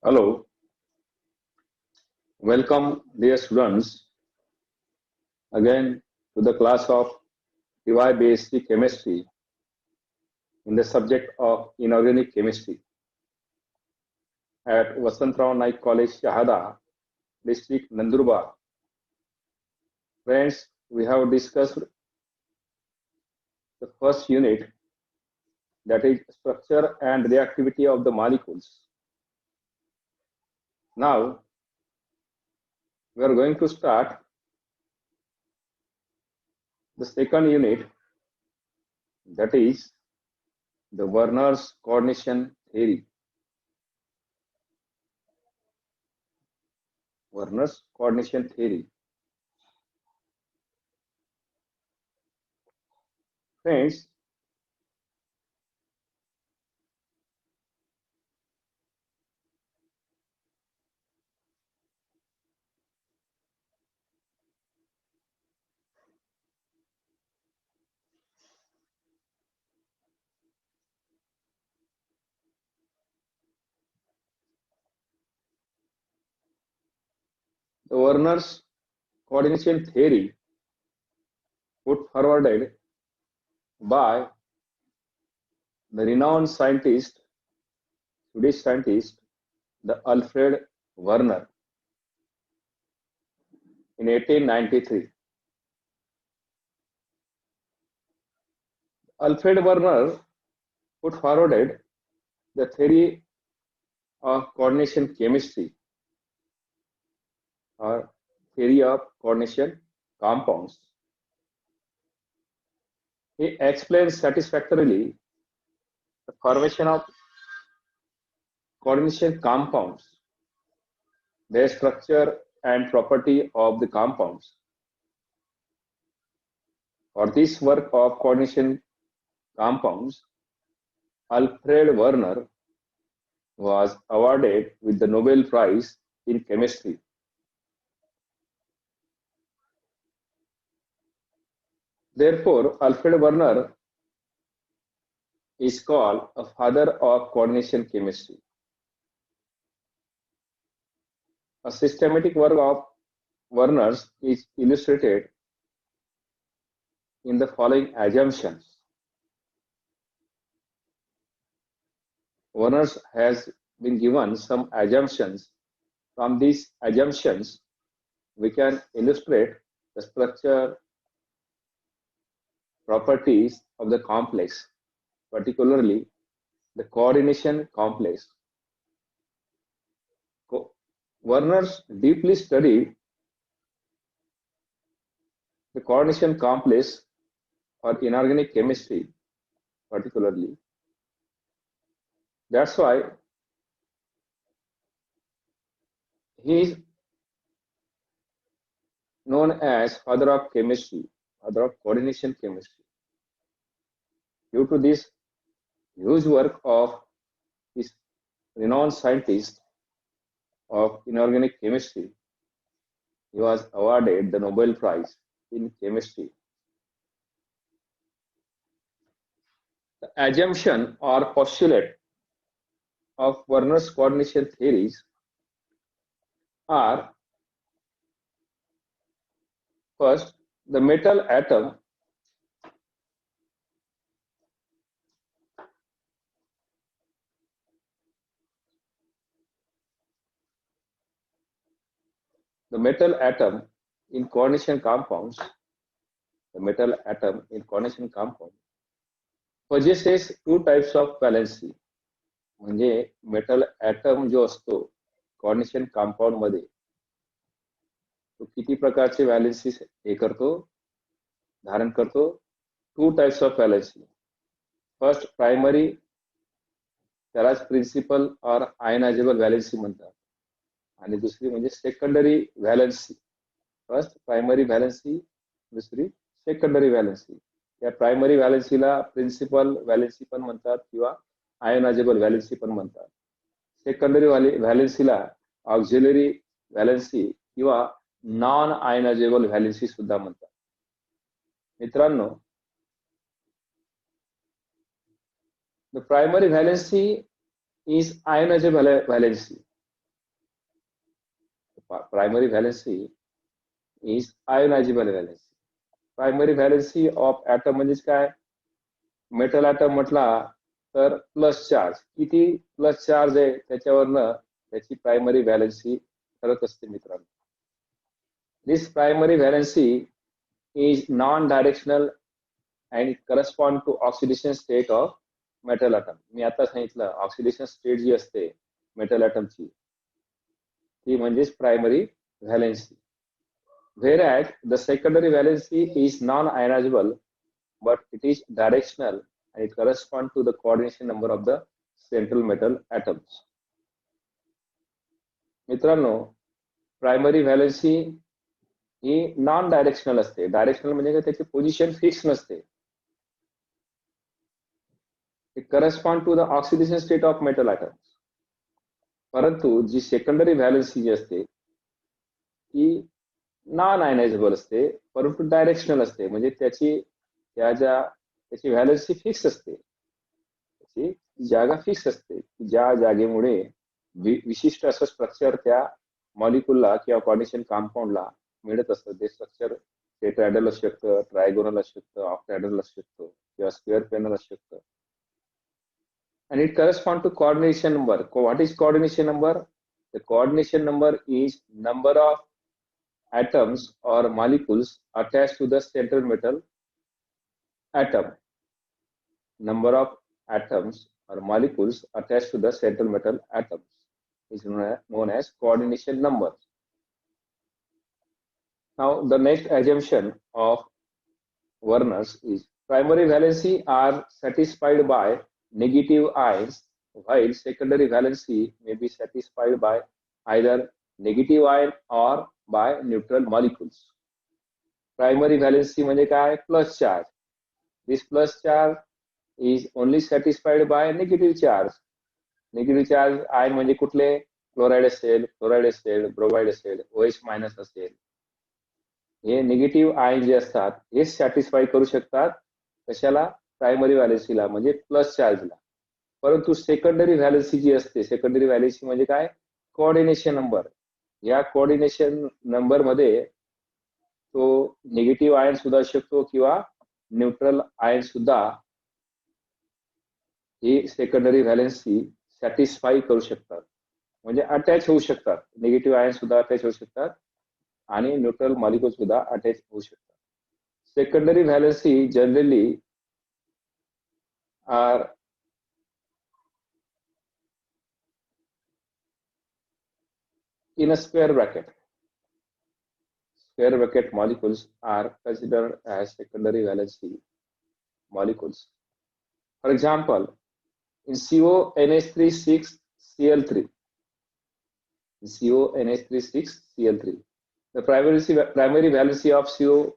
Hello, welcome dear students again to the class of PY-based chemistry in the subject of inorganic chemistry at Vasantrao Naik College, Shahada, district Nandurbar. Friends, we have discussed the first unit, that is structure and reactivity of the molecules. Now we are going to start the second unit, that is the Werner's coordination theory. Werner's coordination theory. Friends, the Werner's coordination theory put forwarded by the renowned scientist, Swedish scientist, the Alfred Werner in 1893. Alfred Werner put forwarded the theory of coordination chemistry or theory of coordination compounds. He explains satisfactorily the formation of coordination compounds, their structure and property of the compounds. For this work of coordination compounds, Alfred Werner was awarded with the Nobel Prize in Chemistry. Therefore, Alfred Werner is called a father of coordination chemistry. A systematic work of Werner's is illustrated in the following assumptions. Werner has been given some assumptions. From these assumptions, we can illustrate the structure, properties of the complex, particularly the coordination complex. Werner deeply studied the coordination complex for inorganic chemistry, particularly. That's why he is known as father of chemistry, father of coordination chemistry. Due to this huge work of this renowned scientist of inorganic chemistry, he was awarded the Nobel Prize in Chemistry. The assumption or postulate of Werner's coordination theories are: first, the metal atom in coordination compounds, possesses two types of valency. म्हणजे metal atom जो असतो coordination compound मध्ये, तो किती प्रकारचे valency धारण करतो? Two types of valency. First primary, त्यालाच प्रिन्सिपल और आयनायझेबल व्हॅलेन्सी म्हणतात, आणि दुसरी म्हणजे secondary valency. First primary valency, दुसरी सेकंडरी व्हॅलेन्सी. या प्रायमरी व्हॅलेन्सीला प्रिन्सिपल व्हॅलेन्सी पण म्हणतात किंवा आयनायझेबल व्हॅलेन्सी पण म्हणतात. सेकंडरी व्हॅलेन्सीला ऑक्झिलरी व्हॅलेन्सी किंवा नॉन आयनायझेबल व्हॅलेन्सी सुद्धा म्हणतात. मित्रांनो, the primary valency is ionizable valency. primary valency is ionizable valency. Primary valency of atom म्हणजेच काय, मेटल ॲटम म्हटला तर प्लस चार्ज, किती प्लस चार्ज आहे त्याच्यावरनं त्याची प्रायमरी व्हॅलेन्सी ठरत असते मित्रांनो. This primary valency is non directional and correspond to oxidation state of metal atom. मी आता सांगितलं ऑक्सिडेशन स्टेट जी असते मेटल ॲटमची ती म्हणजेच primary valency. Whereas the secondary valency is non-ionizable, but it is directional and it corresponds to the coordination number of the central metal atoms. मित्रांनो, primary valency ही non directional असते. Directional म्हणजे काय, त्याची position fix नसते. It correspond to the oxidation state of metal atoms. परंतु जी secondary valency जी असते ती नॉन आयनायझेबल असते, परंतु डायरेक्शनल असते. म्हणजे त्याची व्हॅलेन्सी फिक्स असते, त्याची जागा फिक्स असते. ज्या जागेमुळे विशिष्ट असं स्ट्रक्चर त्या मॉलिक्यूलला किंवा कॉर्डिनेशन कंपाऊंडला मिळत असतं. ते स्ट्रक्चर टेट्राहेड्रल असू शकतं, ट्रायगोनल असू शकतं, ऑक्टाहेड्रल असू शकतं किंवा स्क्वेअर पेनल असू शकतं. And it corresponds to coordination number. What is coordination number? The coordination number is number of atoms or molecules attached to the central metal atom. Number of atoms or molecules attached to the central metal atoms is known as coordination number. Now the next assumption of Werner's is primary valency are satisfied by negative ions, while secondary valency may be satisfied by either negative ion or by neutral molecules. Primary valency म्हणजे काय, plus charge. This plus charge is only satisfied by negative charge. Negative charge ion म्हणजे कुठले, chloride असेल, fluoride असेल, bromide असेल, OH minus असेल. हे negative ion जे असतात हे satisfy करू शकतात कशाला, प्रायमरी व्हॅलेन्सीला म्हणजे प्लस चार्जला. परंतु सेकंडरी व्हॅलेन्सी जी असते, सेकंडरी व्हॅलेन्सी म्हणजे काय, कोऑर्डिनेशन नंबर. या कोऑर्डिनेशन नंबर मध्ये तो निगेटिव्ह आयन सुद्धा असू शकतो किंवा न्यूट्रल आयन सुद्धा ही सेकंडरी व्हॅलेन्सी सॅटिस्फाय करू शकतात, म्हणजे अटॅच होऊ शकतात. निगेटिव्ह आयन सुद्धा अटॅच होऊ शकतात आणि न्यूट्रल मॉलिक्यूल सुद्धा अटॅच होऊ शकतात. Secondary valency generally are in a square bracket. Square bracket molecules are considered as secondary valency molecules. For example, in CONH36Cl3, CONH36Cl3, the primary valency of CO,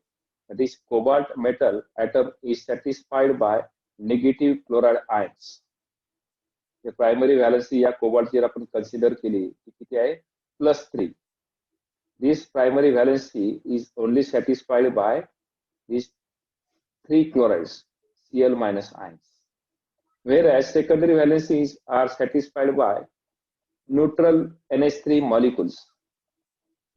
that is cobalt metal atom, is satisfied by negative chloride ions. The primary valency या cobalt जर आपण consider केली ती किती आहे, +3. This primary valency is only satisfied by these 3 chlorides, Cl- ions, whereas secondary valencies are satisfied by neutral NH3 molecules.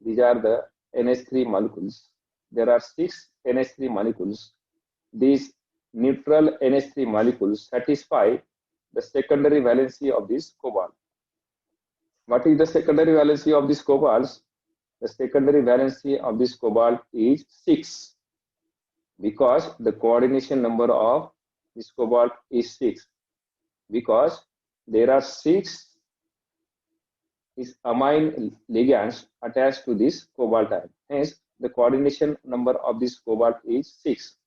These are the NH3 molecules. There are 6 NH3 molecules. These neutral NH3 molecules satisfy the secondary valency of this cobalt. What is the secondary valency of this cobalt? The secondary valency of this cobalt is 6, because the coordination number of this cobalt is 6, because there are 6 amine ligands attached to this cobalt ion. Hence, the coordination number of this cobalt is 6.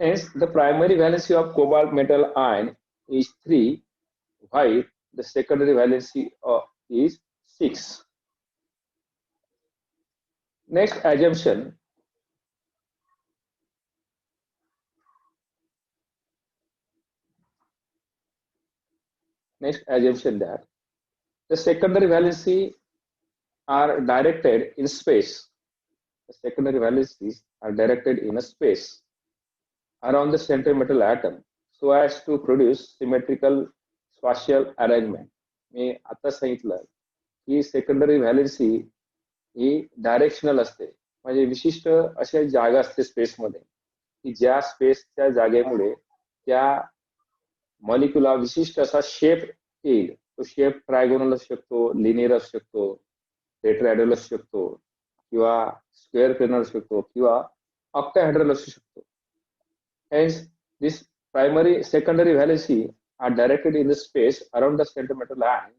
Hence, the primary valency of cobalt metal ion is 3, while the secondary valency is 6. Next assumption. That the secondary valency are directed in space. The secondary valencies are directed in a space around the central metal atom so as to produce symmetrical spatial arrangement. मी आता सांगितलं की secondary valency ही directional असते, म्हणजे विशिष्ट अशा जागा असते स्पेसमध्ये की ज्या स्पेसच्या जागेमुळे त्या मॉलिक्युला विशिष्ट असा शेप येईल. तो शेप ट्रायगोनल असू शकतो, लिनियर असू शकतो, टेट्राहेड्रल असू शकतो किंवा स्क्वेअर प्लेनर असू शकतो किंवा ऑक्टाहेड्रल असू शकतो. Hence, this primary secondary valency are directed in the space around the center metal ion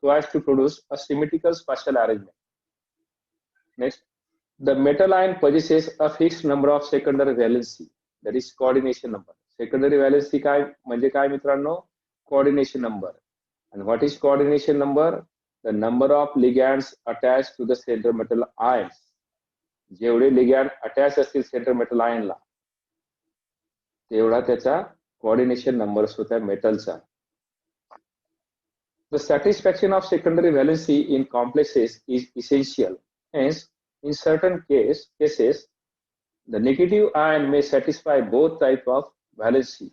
so as to produce a symmetrical spatial arrangement. Next, the metal ion possesses a fixed number of secondary valency, that is coordination number. Secondary valency काय म्हणजे काय मित्रांनो? Coordination number. And what is coordination number? The number of ligands attached to the center metal ions. जेवढे लिगॅन्ड attach असतील centre metal आयनला तेवढा त्याचा coordination number असतो त्या मेटलचा. The satisfaction of secondary valency in complexes is essential. Hence, in certain cases, the negative ion may satisfy both types of valency.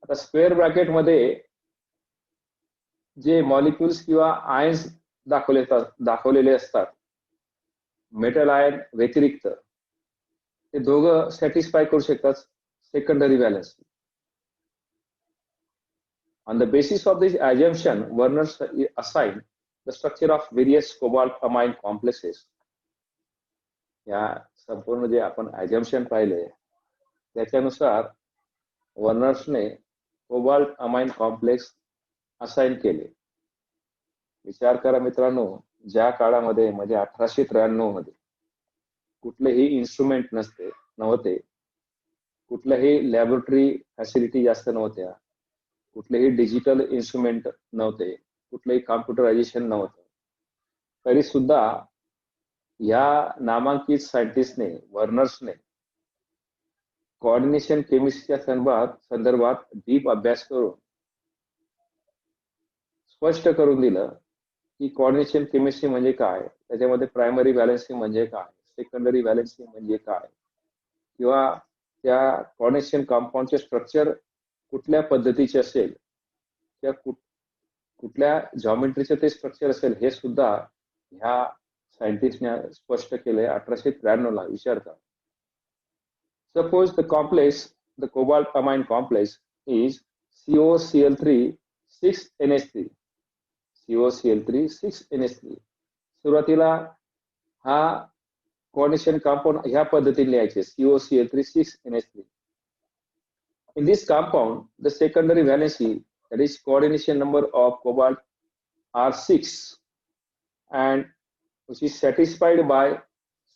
आता square bracket मध्ये जे molecules किंवा ions दाखवलेले असतात मेटल आयन व्यतिरिक्त, ते दोघं सॅटिस्फाय करू शकतात secondary valency. On the basis of this assumption, Werner assigned the structure of various cobalt amine complexes. या संपूर्ण जे आपण assumption पाहिले त्याच्यानुसार वर्नर्सने कोबाल्ट अमाइन कॉम्प्लेक्स असाइन केले. विचार करा मित्रांनो, ज्या काळामध्ये म्हणजे 1893 मध्ये कुठलेही इन्स्ट्रुमेंट नव्हते, कुठल्याही लॅबोरेटरी फॅसिलिटी जास्त नव्हत्या, कुठलेही डिजिटल इन्स्ट्रुमेंट नव्हते, कुठलेही कॉम्प्युटरायझेशन नव्हतं, तरी सुद्धा या नामांकित सायंटिस्टने वर्नर्सने कोऑर्डिनेशन केमिस्ट्रीच्या संदर्भात डीप अभ्यास करून स्पष्ट करून दिलं की कोऑर्डिनेशन केमिस्ट्री म्हणजे काय, त्याच्यामध्ये प्रायमरी व्हॅलेन्सी म्हणजे काय, सेकंडरी व्हॅलेन्सी म्हणजे काय, किंवा त्या कोऑर्डिनेशन कंपाऊंडचे स्ट्रक्चर कुठल्या पद्धतीचे असेल, त्या कुठल्या जॉमेट्रीचे ते स्ट्रक्चर असेल, हे सुद्धा ह्या सायंटिस्टने स्पष्ट केले 1893 ला. विचार करा. Suppose the cobalt amine complex is COCl3 6NH3. COCl3 6NH3. सुरुवातीला हा कोऑर्डिनेशन कंपाउंड ह्या पद्धतीने लिहायचे, COCl3 6NH3. In this compound, the secondary valency, that is coordination number of cobalt, are 6, and which is satisfied by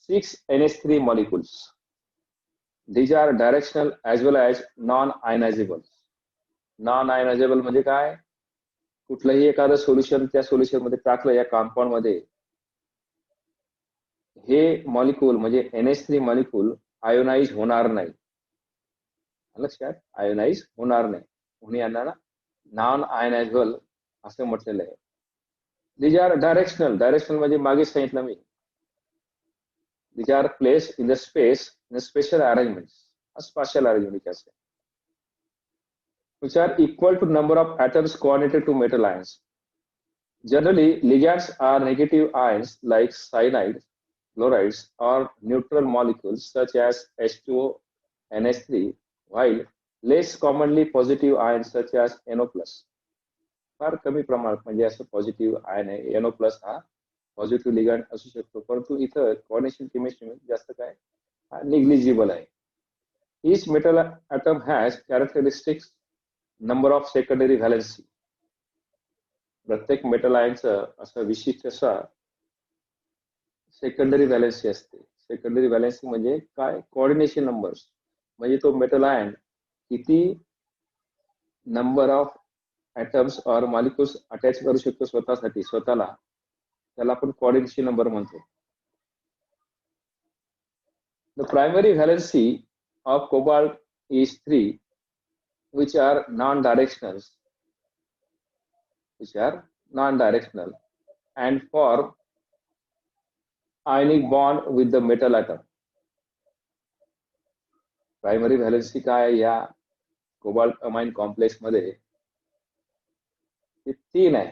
6 NH3 molecules. These are directional as well as non-ionizable. Non-ionizable म्हणजे काय? कुठलंही एखादं solution त्या solution मध्ये टाकलं या compound मध्ये, हे molecule म्हणजे NH3 मॉलिक्यूल आयोनाइज होणार नाही. लक्षात, आयोनाइज होणार नाही म्हणून यांना नॉन आयोनाइजेबल असं म्हटलेलं आहे. These are directional. Directional म्हणजे मागे सांगितलं मी. These are placed in the space in a spatial arrangements, a spatial arrangement we can say, which are equal to number of atoms coordinated to metal ions. Generally, ligands are negative ions like cyanides, chlorides, or neutral molecules such as H2O, NH3, while less commonly positive ions such as NO+. फार कमी प्रमाणात म्हणजे असं positive ion आहे, NO+ हा positive ligand असू शकतो, परंतु इथं कोऑर्डिनेशन केमिस्ट्री जास्त काय निग्लिजिबल आहे. Each metal atom has characteristics number of secondary valency. प्रत्येक मेटल आयनचं असं विशिष्ट असा सेकंडरी व्हॅलेन्सी असते. सेकंडरी व्हॅलेन्सी म्हणजे काय? कोऑर्डिनेशन नंबर्स, म्हणजे तो मेटल आयन किती नंबर ऑफ atoms और मॉलिक्युल्स अटॅच करू शकतो स्वतःला, त्याला आपण कोऑर्डिनेशन नंबर म्हणतो. The primary valency of cobalt is 3, which are non-directional and form ionic bond with the metal atom. Primary valency काय या कोबाल्ट अमाइन कॉम्प्लेक्स मध्ये? 3 आहे,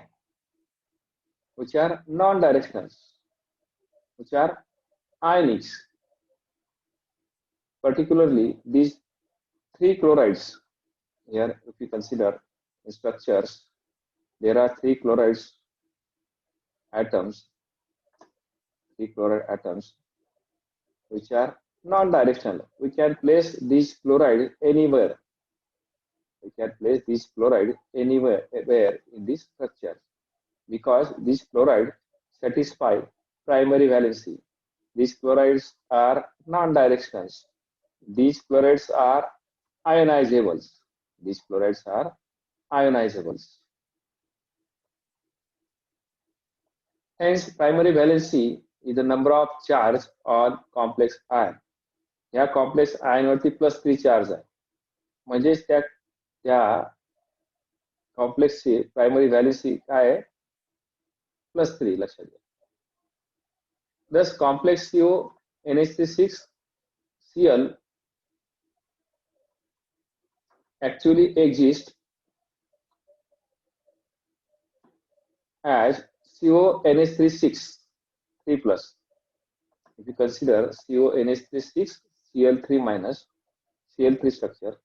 which are non-directional, which are ionics. Particularly, these three chlorides here, if you consider in structures, there are three chlorides atoms, three chloride atoms, which are non-directional. We can place these chloride anywhere. We can place these chloride anywhere where in this structure because these chloride satisfy primary valency. These chlorides are non-directional. These chlorides are ionizables. These chlorides are ionizables. Hence, primary valency is the number of charge on complex ion. ह्या complex ion वरती +3 charge आहे म्हणजेच त्या कॉम्प्लेक्सची primary valency काय आहे +3 लक्षात घ्या. Thus complex CO NH36 Cl actually exists as CONH36 3+. If you consider CONH36 Cl3 minus Cl3 structure,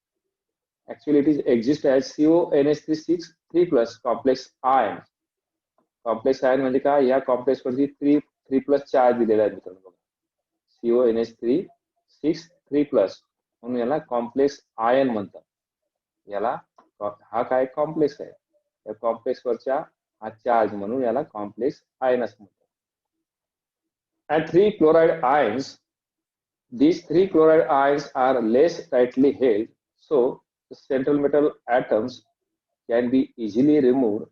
actually it is exists as CONH36 3+ complex ion. Complex ion म्हणजे काय या कॉम्प्लेक्स वरती 3+ चार्ज दिलेला आहे मित्रांनो CONH36 3+ म्हणून याला कॉम्प्लेक्स आयन म्हणतात. याला हा काय कॉम्प्लेक्स आहे या कॉम्प्लेक्स वरच्या हा चार्ज म्हणून याला कॉम्प्लेक्स आयन असं म्हणतात. And three chloride ions, these three chloride ions are less tightly held, so the central metal atoms can be easily removed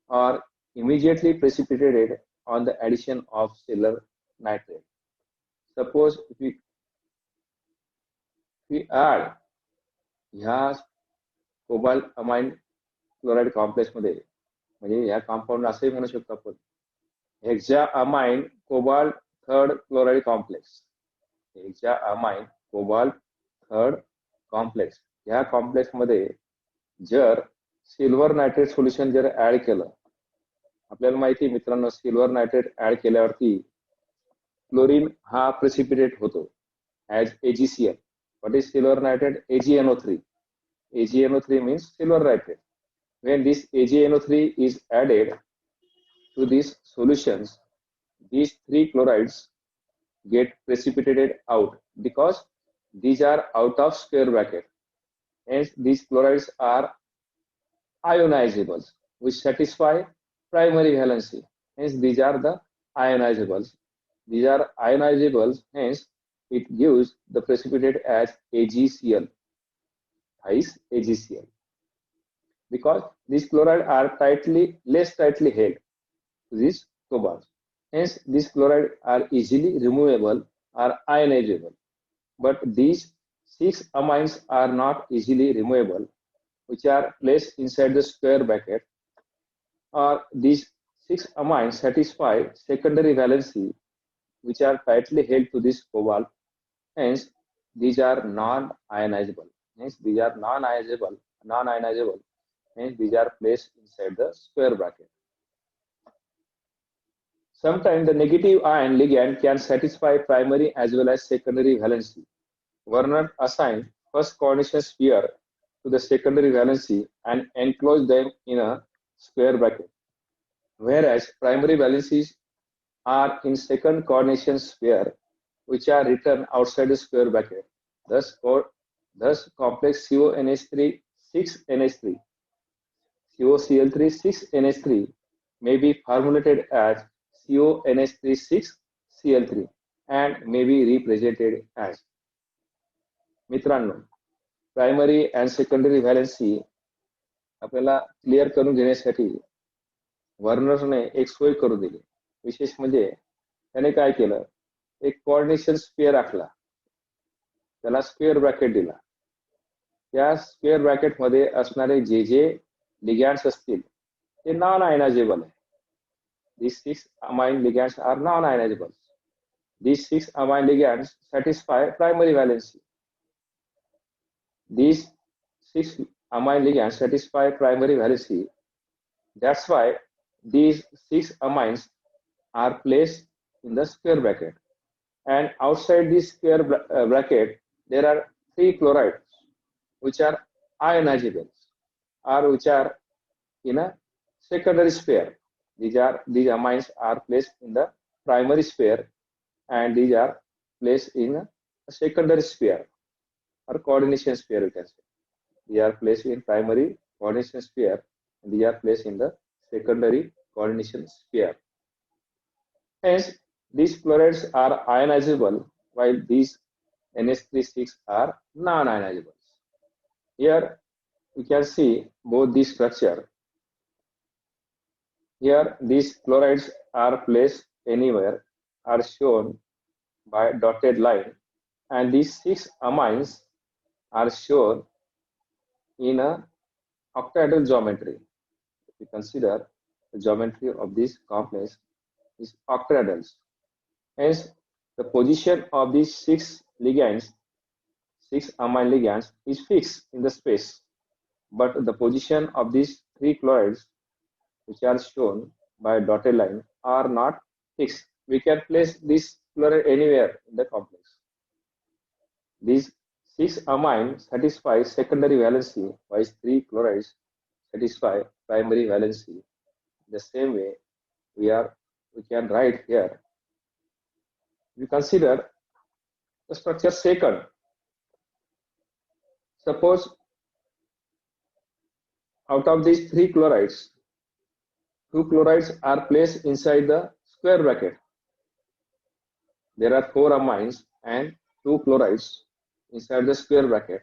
or immediately precipitated on the addition of silver nitrate. Suppose if we add ह्या cobalt amine chloride complex मध्ये म्हणजे ह्या compound असंही म्हणू शकतो आपण hexa amine cobalt third chloride complex. Hexa amine cobalt third complex ह्या complex मध्ये जर सिल्वर नायट्रेट सोल्युशन जर ऍड केलं आपल्याला माहिती मित्रांनो सिल्वर नायट्रेट ऍड केल्यावरती क्लोरीन हा प्रेसिपिटेट होतो as AgCl. What is silver nitrate? AgNO3. AgNO3 means silver nitrate. When this AgNO3 is added to these solutions, these three chlorides get precipitated out because these are out of square bracket. Hence, these chlorides are ionizables, which satisfy primary valency. Hence, these are the ionizables. These are ionizables, hence, it gives the precipitate as AgCl, thrice AgCl. Because these chlorides are less tightly held to these cobalt. Hence, these chlorides are easily removable or ionizable. But these 6 amines are not easily removable, which are placed inside the square bracket. Or these 6 amines satisfy secondary valency, which are tightly held to this cobalt. Hence, these are non-ionizable. Hence, these are non-ionizable. Hence, these are placed inside the square bracket. Sometimes the negative ion ligand can satisfy primary as well as secondary valency. Werner assigned first coordination sphere to the secondary valency and enclosed them in a square bracket, whereas primary valencies are in second coordination sphere, which are written outside the square bracket. Thus complex CONH3 6NH3, COCl3 6NH3 may be formulated as CONH3 6Cl3 and may be represented as. मित्रांनो primary and secondary valency आपल्याला clear करून घेण्यासाठी वर्नरने एक सोय करून दिली. विशेष म्हणजे त्याने काय केलं एक कोऑर्डिनेशन स्फिअर आखला त्याला स्क्वेअर ब्रॅकेट दिला. त्या स्क्वेअर ब्रॅकेट मध्ये असणारे जे लिगॅंड्स असतील ते नॉन आयनायझेबल आहे. These 6 amine ligands are non-ionizable. These 6 amine ligands satisfy primary valency. These 6 amine ligands satisfy primary valency. That's why these 6 amines are placed in the square bracket, and outside this square bracket there are 3 chlorides which are ionizable or which are in a secondary sphere. These amines are placed in the primary sphere, and these are placed in a secondary sphere or coordination sphere, you can say. They are placed in primary coordination sphere, and they are placed in the secondary coordination sphere. Hence, these chlorides are ionizable, while these NH36 are non-ionizable. Here we can see both these structure. Here these chlorides are placed anywhere, are shown by dotted line, and these 6 amines are shown in a octahedral geometry. If you consider the geometry of this complex is octahedrals. Hence, the position of these 6 ligands, 6 amine ligands, is fixed in the space, but the position of these 3 chlorides, which are shown by dotted line, are not fixed. We can place this chloride anywhere in the complex. These 6 amines satisfy secondary valency, while 3 chlorides satisfy primary valency. The same way, we can write here. We consider the structure second. Suppose out of these 3 chlorides, 2 chlorides are placed inside the square bracket. There are 4 amines and 2 chlorides inside the square bracket,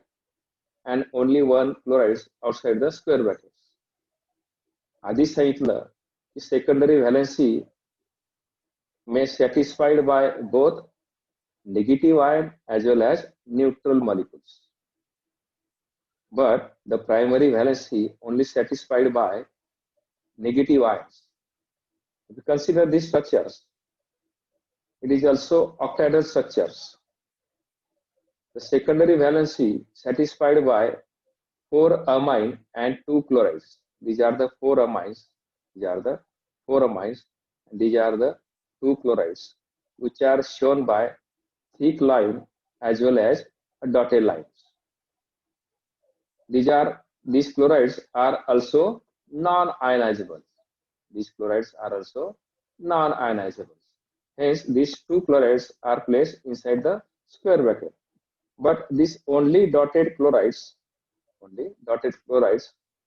and only 1 chloride outside the square bracket. आधी सांगितलं की secondary valency may satisfied by both negative ion as well as neutral molecules. But the primary valency only satisfied by negative ions. If you consider these structures, it is also octahedral structures. The secondary valency satisfied by 4 amine and 2 chlorides. These are the 4 amines. These are the 4 amines. And these are the 2 chlorides, which are shown by thick line as well as dotted lines. These chlorides are also non-ionizable. These chlorides are also non-ionizable. Hence, these 2 chlorides are placed inside the square bracket. But these only dotted chlorides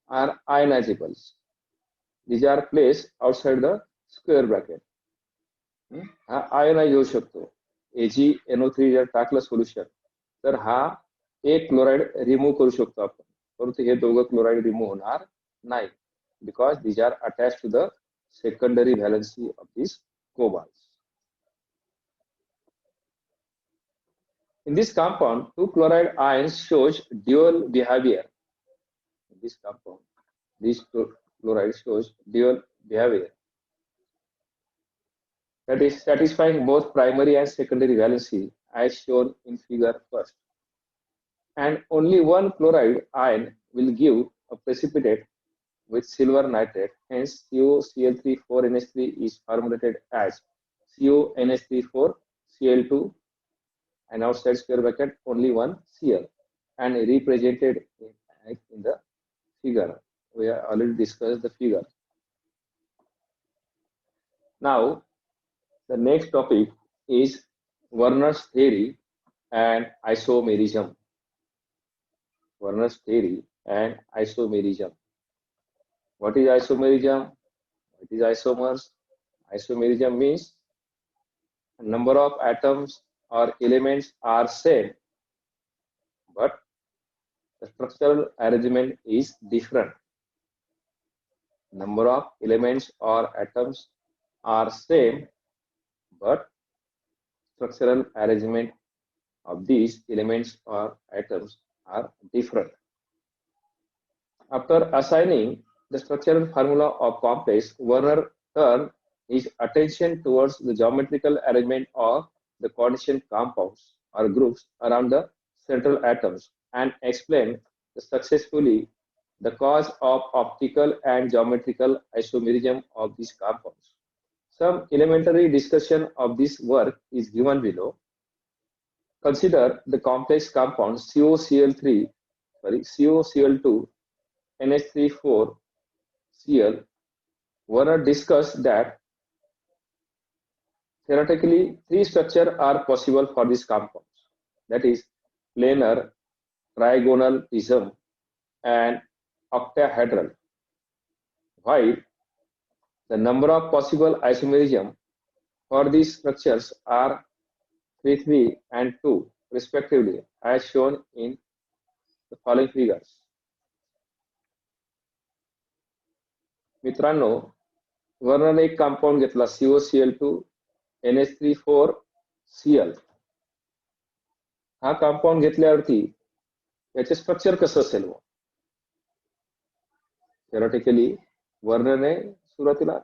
are ionizable. These are placed outside the square bracket. हा ionise होऊ शकतो. AgNO3 जर टाकलं solution तर हा एक chloride remove करू शकतो आपण, परंतु हे दोघं क्लोराइड रिमूव्ह होणार नाही, because these are attach to the secondary valency of these cobalts. In this compound, 2 chloride ions shows dual behavior. In this compound, these 2 chlorides shows dual behavior, that is satisfying both primary and secondary valency as shown in figure first. And only 1 chloride ion will give a precipitate with silver nitrate. Hence, CuCl3,4NH3 is formulated as CuNH3,4Cl2, and outside square bracket only 1Cl, and represented in the figure. We have already discussed the figure. Now, the next topic is Werner's theory and isomerism. Werner's theory and isomerism. What is isomerism? What is isomers? Isomerism means a number of atoms or elements are same, but the structural arrangement is different. Number of elements or atoms are same, but structural arrangement of these elements or atoms are different. After assigning the structural formula of complex, Werner turned his attention towards the geometrical arrangement of the coordination compounds or groups around the central atoms and explained successfully the cause of optical and geometrical isomerism of these compounds. Some elementary discussion of this work is given below. Consider the complex compound COCl2, NH3,4Cl. Werner discussed that theoretically three structures are possible for these compounds, that is planar, trigonal prism, and octahedral, while the number of possible isomerism for these structures are 3, 3 and 2 respectively, as shown in the following figures. मित्रांनो, वर्णन एक compound घेतला COCl2, NH3,4Cl. हा compound घेतल्यावरती याचे structure कसं असेल? Theoretically वर्णने सुरुवातीला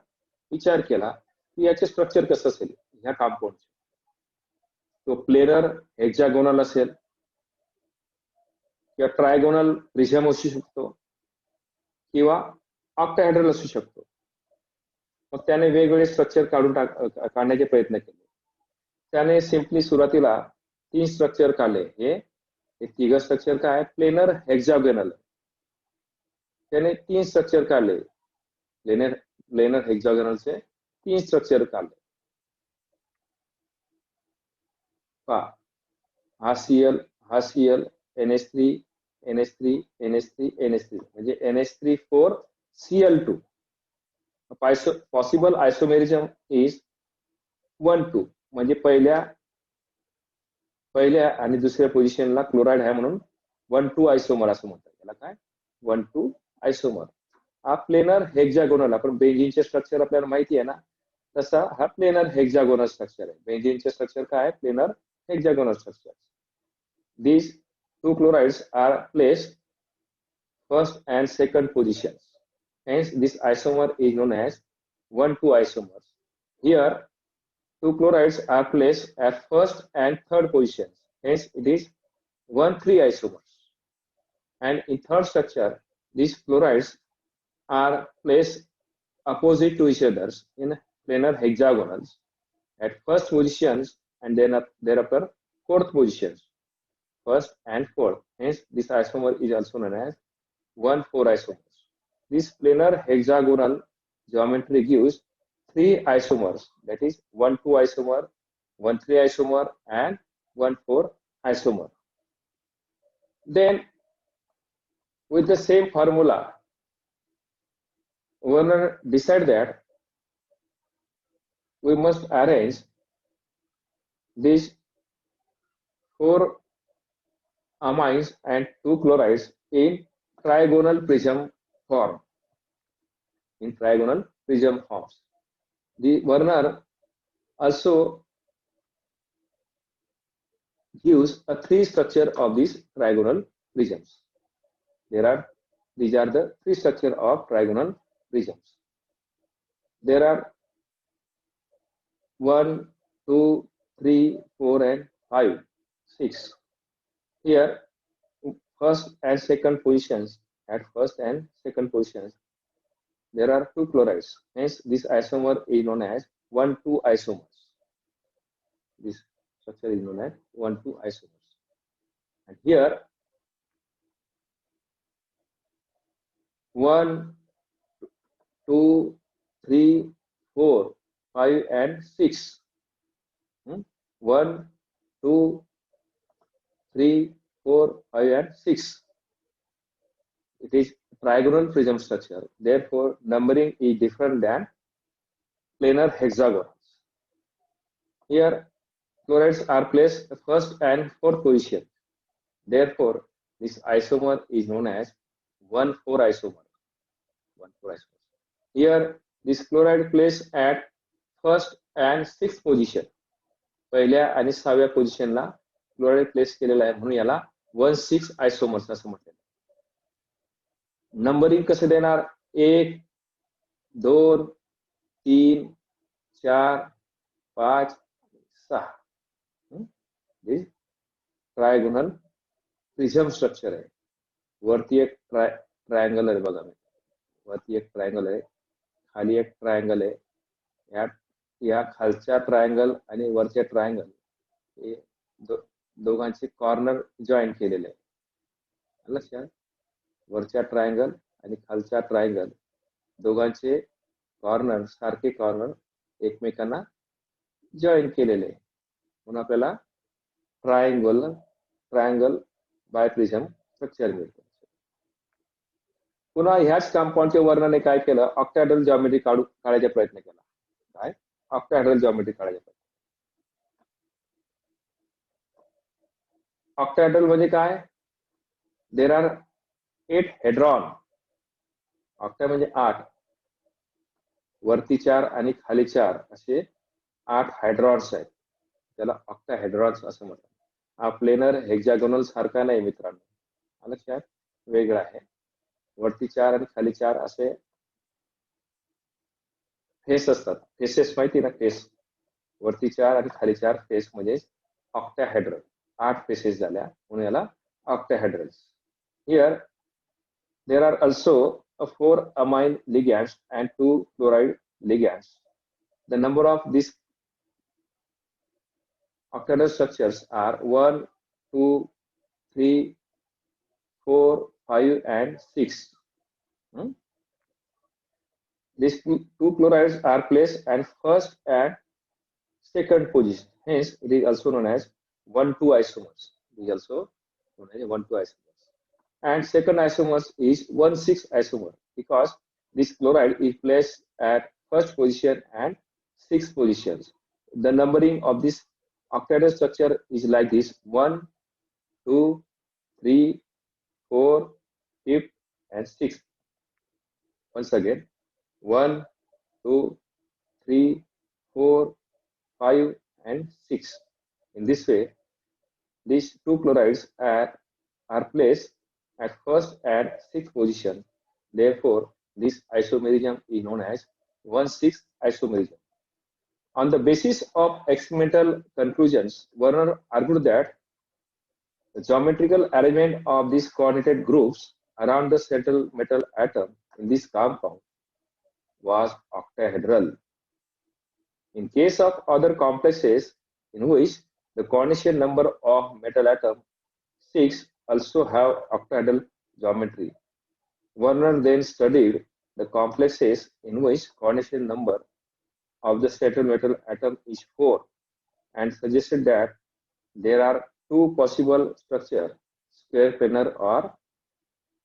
विचार केला की याचे स्ट्रक्चर कसं असेल ह्या कंपाउंडचे. तो प्लेनर हेक्सागोनल असेल किंवा ट्रायगोनल प्रिझम असू शकतो किंवा ऑक्टाहेड्रल असू शकतो. मग त्याने वेगवेगळे स्ट्रक्चर काढण्याचे प्रयत्न केले. त्याने सिंपली सुरुवातीला 3 स्ट्रक्चर काढले. हे तिघ स्ट्रक्चर काय? Planar hexagonal. त्याने 3 स्ट्रक्चर काढले. प्लेनर हेक्सागोनलचे 3 स्ट्रक्चर काढले. हा Cl, हा Cl, NH3, NH3, NH3, NH3 म्हणजे NH3,4Cl2. पॉसिबल आयसोमेरिझम इज 1, 2 म्हणजे पहिल्या आणि दुसऱ्या पोझिशनला क्लोराइड आहे म्हणून 1, 2 आयसोमर असं म्हणतात. याला काय? 1, 2 आयसोमर. हा प्लेनर हेक्सागोनल. आपण बेंझिनचे स्ट्रक्चर आपल्याला माहिती आहे ना, तसा हा प्लेनर हेक्सागोनल स्ट्रक्चर आहे. बेंझिनचे स्ट्रक्चर काय आहे? Planar hexagonal structures. These two chlorides are placed first and second positions. Hence, this isomer is known as 1, 2 isomers. Here, two chlorides are placed at first and third positions. Hence, it is 1, 3 isomers. And in third structure, these chlorides are placed opposite to each other in planar hexagonals at first positions and then thereafter fourth positions, first and fourth. Hence, this isomer is also known as 1, 4 isomers. This planar hexagonal geometry gives 3 isomers, that is 1, 2 isomer, 1, 3 isomer, and 1, 4 isomer. Then, with the same formula, Werner decided that we must arrange these 4 amines and 2 chlorides in trigonal prism form. In trigonal prism forms. The Werner also gives a 3 structure of these trigonal prisms. These are the 3 structure of trigonal prisms. There are 1, 2, 3, 4, and 5, 6. Here, first and second positions, at first and second positions, there are 2 chlorides. Hence, this isomer is known as 1, 2 isomers. This structure is known as 1, 2 isomers. And here, 1, 2, 3, 4, 5, and 6. 1, 2, 3, 4, 5, and 6. It is trigonal prism structure. Therefore, numbering is different than planar hexagonals. Here, chlorides are placed first and fourth position. Therefore, this isomer is known as 1, 4 isomer. 1, 4 isomer. Here, this chloride placed at first and sixth position. पहिल्या आणि 6व्या पोझिशनला chloride place केलेला आहे म्हणून याला 1, 6 आयसोमर्स असं म्हटलेलं. Numbering कसं देणार? 1, 2, 3, 4, 5, 6. ट्रायगोनल प्रिझम स्ट्रक्चर आहे. वरती एक ट्रायंगल आहे बघा, वरती एक ट्रायंगल आहे, खाली एक ट्रायंगल आहे. या खालच्या ट्रायंगल आणि वरच्या ट्रायंगल हे दोघांचे कॉर्नर जॉईन केलेले आहे. लक्षात, वरच्या ट्रायंगल आणि खालच्या ट्रायंगल दोघांचे कॉर्नर, सारखे कॉर्नर एकमेकांना जॉईन केलेले, म्हणून आपल्याला ट्रायंगल बायप्रिझम स्ट्रक्चर मिळतं. पुन्हा ह्याच कंपाऊंडचे वर्णन काय केलं, ऑक्टॅहेड्रल जॉमेट्री काढायचा प्रयत्न केला. काय ऑक्टॅहेड्रल जॉमेट्री काढायचा प्रयत्न. ऑक्टॅहेड्रल म्हणजे काय, देर आर 8 हेड्रॉन. ऑक्टा म्हणजे 8, वरती 4 आणि खाली 4 असे 8 हायड्रॉन्स आहेत, त्याला ऑक्टाहेड्रॉन्स असं म्हणतात. हा प्लेनर हेक्झागोनल सारखा नाही मित्रांनो, लक्षात, वेगळा आहे. वरती 4 आणि खाली 4 असे फेस असतात. फेसेस माहिती ना, फेस, वरती 4 आणि खाली 4 फेस म्हणजे ऑक्टाहेड्रल. 8 फेसेस झाल्या म्हणून याला octahedrals. Here there are also 4 amine ligands and 2 chloride ligands. The number of these octahedral structures are 1, 2, 3, 4, 5 and 6. These two chlorides are placed at first and second position. Hence, it is also known as 1,2 isomers. It is also known as 1,2 isomers. And second isomer is 1,6 isomer because this chloride is placed at first position and sixth positions. The numbering of this octahedral structure is like this: 1, 2, 3, 4, 5 and 6. Once again, 1, 2, 3, 4, 5 and 6. In this way, these two chlorides are placed at first and sixth position. Therefore, this isomerism is known as 1,6 isomerism. On the basis of experimental conclusions, Werner argued that the geometrical arrangement of these coordinated groups around the central metal atom in this compound was octahedral. In case of other complexes in which the coordination number of metal atom 6 also have octahedral geometry, Werner then studied the complexes in which coordination number of the central metal atom is 4 and suggested that there are two possible structures, square planar or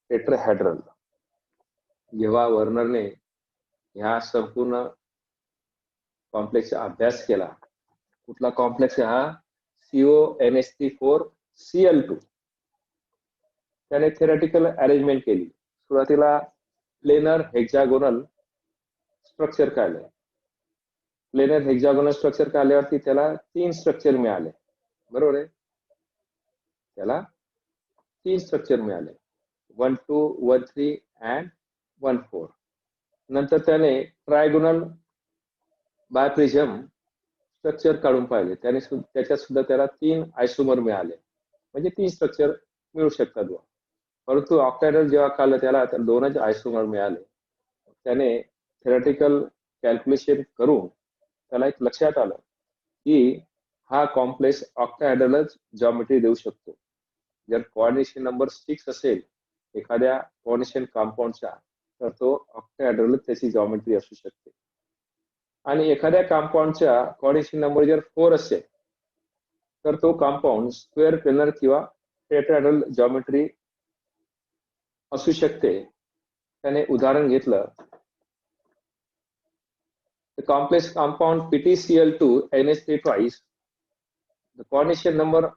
tetrahedral. जेव्हा वर्नरने ह्या संपूर्ण कॉम्प्लेक्सचा अभ्यास केला, कुठला complex आहे हा, CONH3,4Cl2, त्याने थेरॅटिकल arrangement केली. सुरुवातीला प्लेनर हेक्झागोनल स्ट्रक्चर काढले. प्लेनर हेक्झागोनल स्ट्रक्चर काढल्यावरती त्याला 3 स्ट्रक्चर मिळाले, बरोबर आहे, त्याला 3 स्ट्रक्चर मिळाले, 1, 2, 1, 3 and 1, 4. नंतर त्याने ट्रायगोनल बायप्रिझम स्ट्रक्चर काढून पाहिले, त्याच्यात सुद्धा त्याला 3 आयसोमर मिळाले, म्हणजे 3 स्ट्रक्चर मिळू शकतात. परंतु ऑक्टॅहेड्रल जेव्हा काढलं त्याला 2च आयसोमर मिळाले. त्याने थेरॅटिकल कॅल्क्युलेशन करून त्याला एक लक्षात आलं की हा कॉम्प्लेक्स ऑक्टॅहेड्रलच जॉमेट्री देऊ शकतो. जर कोऑर्डिनेशन नंबर 6 असेल एखाद्या कोऑर्डिनेशन कंपाऊंडचा, तर तो ऑक्टॅहेड्रल त्याची जॉमेट्री असू शकते. आणि एखाद्या कंपाऊंडचा कोऑर्डिनेशन नंबर जर 4 असेल तर तो कंपाऊंड स्क्वेअर प्लेनर किंवा टेट्राहेड्रल जॉमेट्री असू शकते. त्याने उदाहरण घेतलं, the complex compound PtCl2 NH3 twice, the coordination number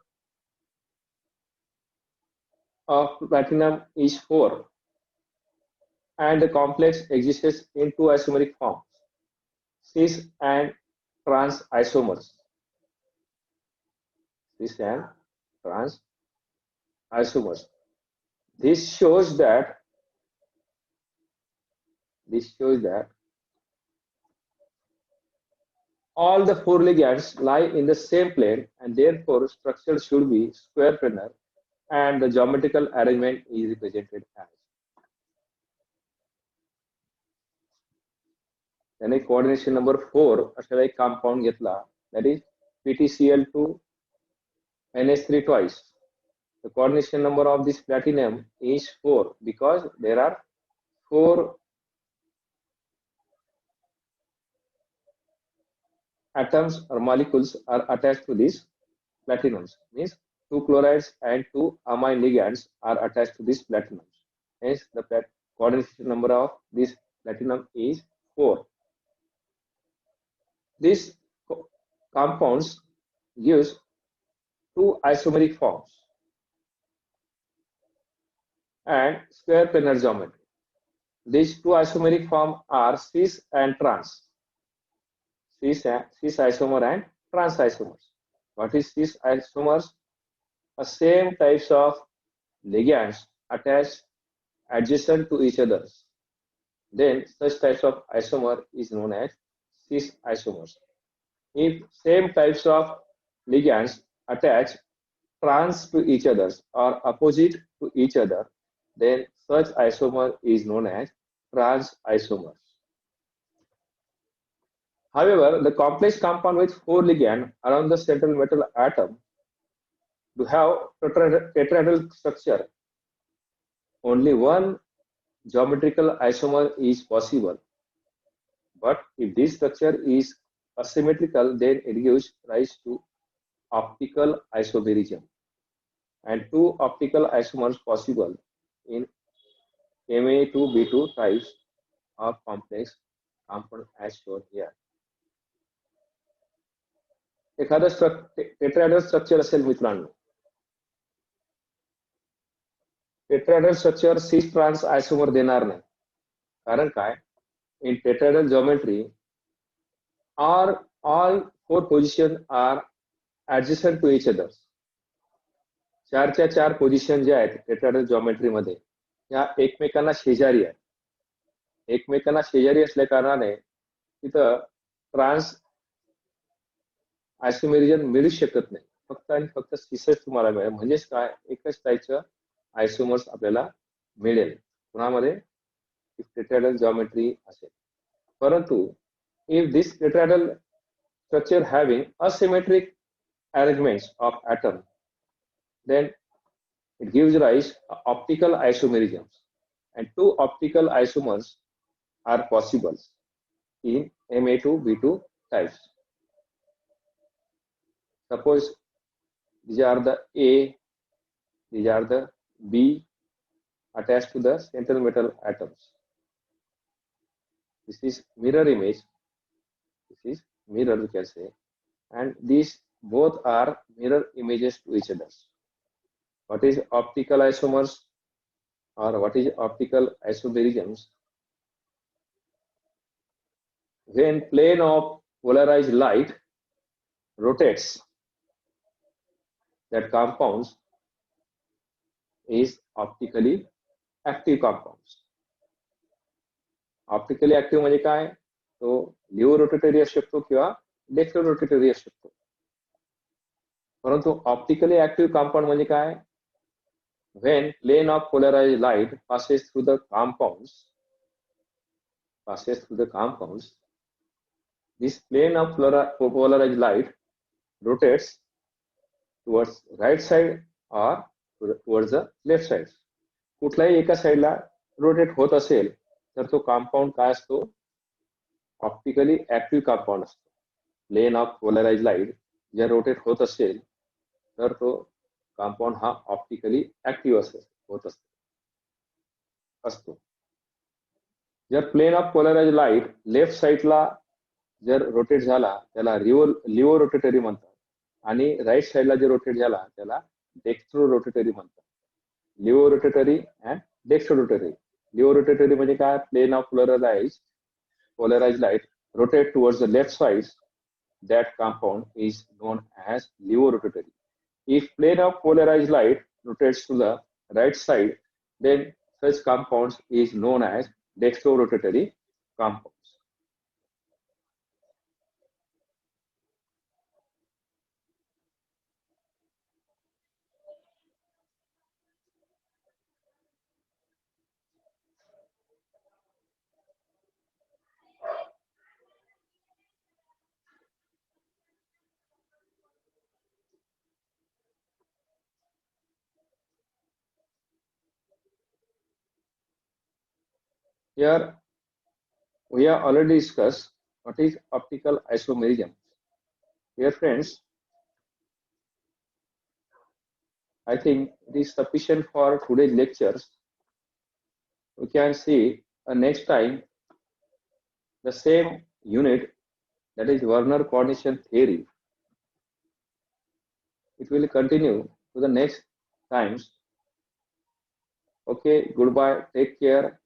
of platinum is 4 and the complex exists in 2 isomeric forms, cis and trans isomers. Cis and trans isomers. This shows that all the 4 ligands lie in the same plane and therefore structure should be square planar and the geometrical arrangement is represented as. त्याने coordination number 4 असलेला एक compound घेतला, that is PTCl2 NH3 twice. The coordination number of this platinum is 4 because there are 4 atoms or molecules are attached to these platinums. Means 2 chlorides and 2 amine ligands are attached to these platinums. Hence, the coordination number of this platinum is 4. These compounds gives 2 isomeric forms and square planar geometry. These 2 isomeric forms are cis and trans. Cis isomer and trans isomers. What is cis isomers? A same types of ligands attached adjacent to each other. Then such types of isomer is known as cis isomers. If same types of ligands attach trans to each other or opposite to each other, then such isomer is known as trans isomers. However, the complex compound with 4 ligands around the central metal atom to have tetrahedral structure, only one geometrical isomer is possible. But if this structure is asymmetrical, then it gives rise to optical isomerism. And 2 optical isomers possible in Ma2B2 types of complex compound as shown here. एखादं tetrahedral structure असेल मित्रांनो, tetrahedral structure सिस trans आयसोमर देणार नाही. कारण काय, इन tetrahedral geometry all 4 positions are adjacent to each other. 4च्या 4 position ज्या आहेत tetrahedral geometry मध्ये त्या एकमेकांना शेजारी आहेत. एकमेकांना शेजारी असल्या कारणाने तिथं ट्रान्स आयसोमेरिझम मिळू शकत नाही. फक्त आणि फक्त सिसच तुम्हाला मिळेल. म्हणजेच काय, एकच टाईपचं आयसोमर्स आपल्याला मिळेल कुणामध्ये, टेट्राहेड्रल ज्योमेट्री असेल. परंतु if this tetrahedral structure having asymmetric arrangements of atoms, then it gives rise to optical isomerisms, and 2 optical isomers are possible in Ma2B2 types. Suppose these are the A, these are the B attached to the central metal atoms. This is mirror image. This is mirror, you can say, and these both are mirror images to each other. What is optical isomers or what is optical isomerisms? When plane of polarized light rotates, that compounds is optically active compounds. Optically active म्हणजे काय, तो लिव्हो rotatory असू शकतो किंवा dextro rotatory असू शकतो. परंतु optically active compound म्हणजे काय, when plane of polarized light passes through the compounds, this plane of polarized light rotates towards right side or towards the left side. कुठल्याही एका साइडला रोटेट होत असेल तर तो कंपाउंड काय असतो, ऑप्टिकली ऍक्टिव्ह कंपाउंड असतो. प्लेन ऑफ पोलराइज लाईट जर रोटेट होत असेल तर तो कंपाउंड हा ऑप्टिकली ऍक्टिव्ह होत असतो. जर plane of polarise light left साइडला जर रोटेट झाला त्याला लिव्हो रोटेटरी म्हणतात, आणि राईट साइडला जर रोटेट झाला त्याला डेक्स्ट्रो रोटेटरी म्हणतात. Laevo rotatory and dextro rotatory. Laevo rotatory म्हणजे काय, plane of polarized light rotate towards the left side, that compound is known as levorotatory. If plane of polarized light rotates to the right side, then such compounds is known as dextrorotatory compounds. Here we have already discussed what is optical isomerism. Dear friends, I think it is sufficient for today's lectures. We can see next time the same unit, that is Werner coordination theory. It will continue to the next times. Okay, goodbye, take care.